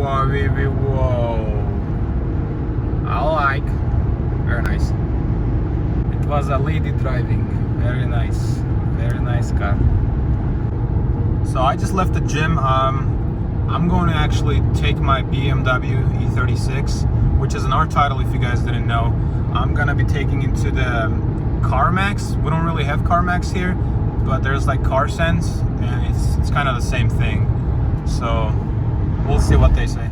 Whoa, baby, whoa. I like. Very nice. It was a lady driving. Very nice. Very nice car. So I just left the gym. I'm going to actually take my BMW E36, which is an R title if you guys didn't know. I'm gonna be taking it to the Carmax. We don't really have Carmax here, but there's like Car Sense, and it's kind of the same thing. So we'll see what they say.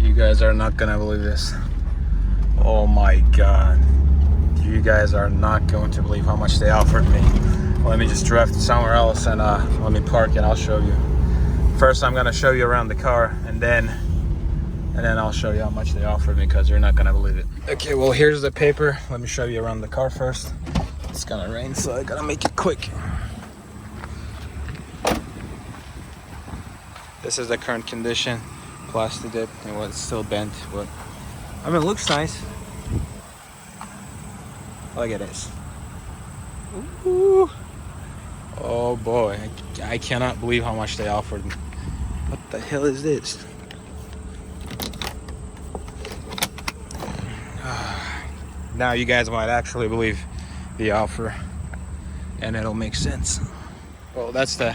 You guys are not gonna believe this. Oh my god. You guys are not going to believe how much they offered me. Let me just drive to somewhere else and let me park and I'll show you. First I'm gonna show you around the car and then I'll show you how much they offered me because you're not gonna believe it. Okay, well here's the paper. Let me show you around the car first. It's gonna rain, so I gotta make it quick. This is the current condition. Plastic dip, and well, it's still bent, but I mean, it looks nice. Look at this. Ooh. Oh boy, I cannot believe how much they offered me. What the hell is this? Now you guys might actually believe the offer, and it'll make sense. Well, that's the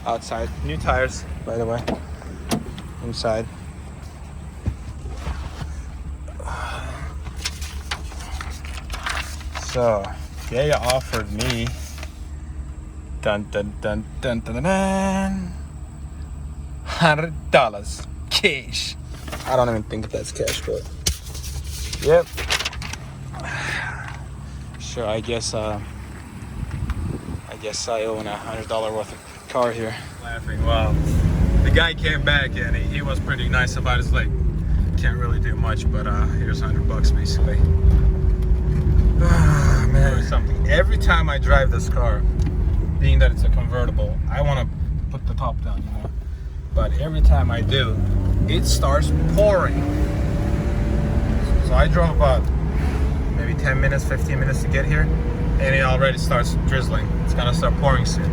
outside. New tires, by the way. Inside. So they offered me $100 cash. I don't even think that's cash, but yep. So I guess I own $100 worth of car here. Laughing. Wow. The guy came back and he was pretty nice about his leg. Can't really do much, but here's $100 basically. Ah, man. Something. Every time I drive this car, being that it's a convertible, I want to put the top down, you know. But every time I do, it starts pouring. So I drove about maybe 10 minutes, 15 minutes to get here, and it already starts drizzling. It's gonna start pouring soon.